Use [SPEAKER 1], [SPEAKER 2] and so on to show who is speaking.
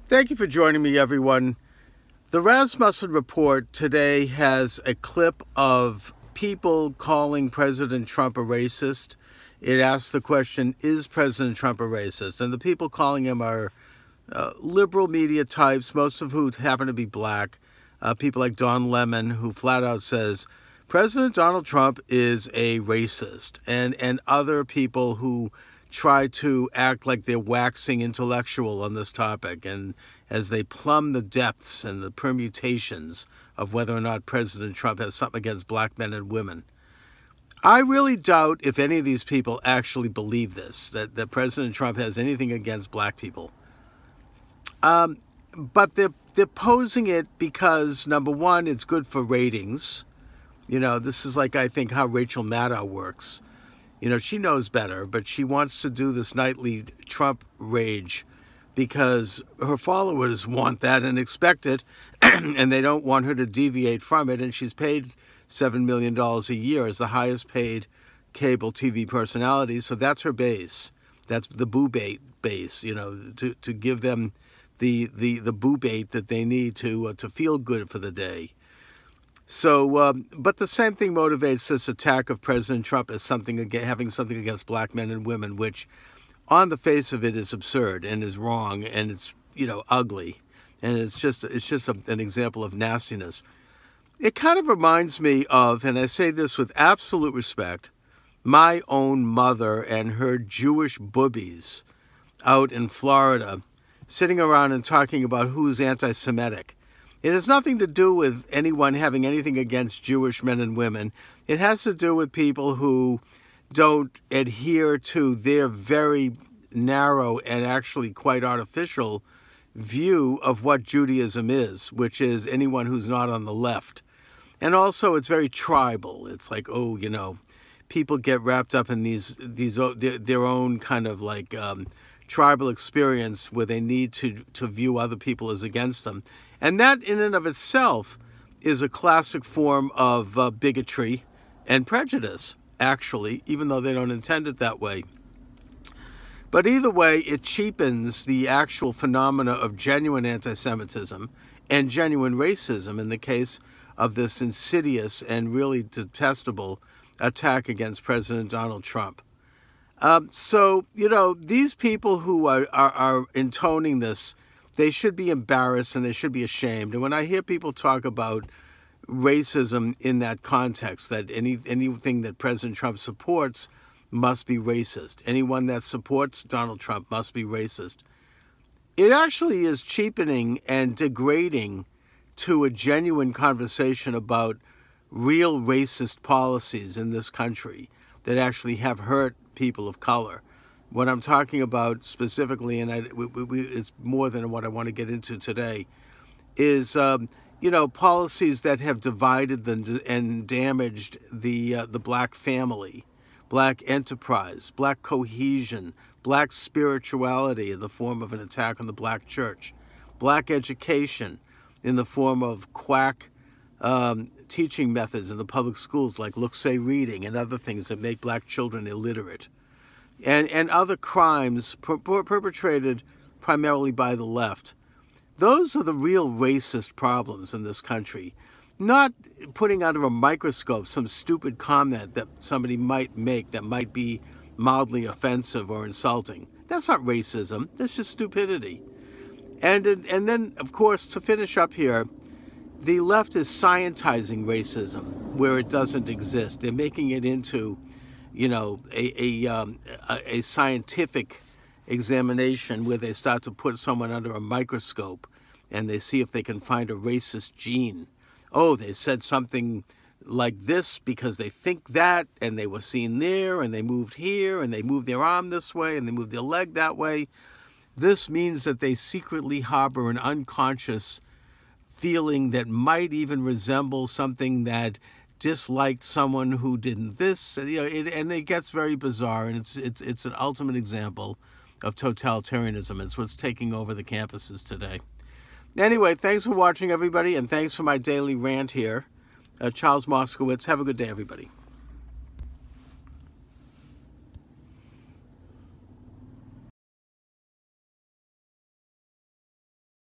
[SPEAKER 1] Thank you for joining me, everyone. The Rasmussen Report today has a clip of people calling President Trump a racist. It asks the question, is President Trump a racist? And the people calling him are liberal media types, most of who happen to be black. People like Don Lemon, who flat out says, President Donald Trump is a racist. And other people who try to act like they're waxing intellectual on this topic, and as they plumb the depths and the permutations of whether or not President Trump has something against black men and women. I really doubt if any of these people actually believe this, that President Trump has anything against black people. But they're posing it because, number one, it's good for ratings. You know, this is like, I think, how Rachel Maddow works. You know, she knows better, but she wants to do this nightly Trump rage because her followers want that and expect it, and they don't want her to deviate from it. And she's paid $7 million a year as the highest paid cable TV personality. So that's her base. That's the boo bait base, you know, to give them the boo bait that they need to feel good for the day. So, but the same thing motivates this attack of President Trump as having something against black men and women, which on the face of it is absurd and is wrong, and it's, you know, ugly. And it's just an example of nastiness. It kind of reminds me of, and I say this with absolute respect, my own mother and her Jewish boobies out in Florida sitting around and talking about who's anti-Semitic. It has nothing to do with anyone having anything against Jewish men and women. It has to do with people who don't adhere to their very narrow and actually quite artificial view of what Judaism is, which is anyone who's not on the left. And also it's very tribal. It's like, oh, you know, people get wrapped up in their own kind of like tribal experience where they need to view other people as against them. And that in and of itself is a classic form of bigotry and prejudice, actually, even though they don't intend it that way. But either way, it cheapens the actual phenomena of genuine anti-Semitism and genuine racism in the case of this insidious and really detestable attack against President Donald Trump. So, you know, these people who are intoning this, they should be embarrassed and they should be ashamed. And when I hear people talk about racism in that context, that anything that President Trump supports must be racist. Anyone that supports Donald Trump must be racist. It actually is cheapening and degrading to a genuine conversation about real racist policies in this country that actually have hurt people of color. What I'm talking about specifically, and it's more than what I want to get into today, is you know, policies that have divided and damaged the black family, black enterprise, black cohesion, black spirituality in the form of an attack on the black church, black education in the form of quack teaching methods in the public schools like look-say reading and other things that make black children illiterate. And other crimes perpetrated primarily by the left. Those are the real racist problems in this country. Not putting under a microscope some stupid comment that somebody might make that might be mildly offensive or insulting. That's not racism. That's just stupidity. And then, of course, to finish up here, the left is scientizing racism where it doesn't exist. They're making it into, you know, a scientific examination where they start to put someone under a microscope and they see if they can find a racist gene. Oh, they said something like this because they think that, and they were seen there, and they moved here, and they moved their arm this way, and they moved their leg that way. This means that they secretly harbor an unconscious feeling that might even resemble something that disliked someone who didn't this, you know, and it gets very bizarre, and it's an ultimate example of totalitarianism. It's what's taking over the campuses today. Anyway, thanks for watching, everybody, and thanks for my daily rant here. Charles Moskowitz. Have a good day, everybody.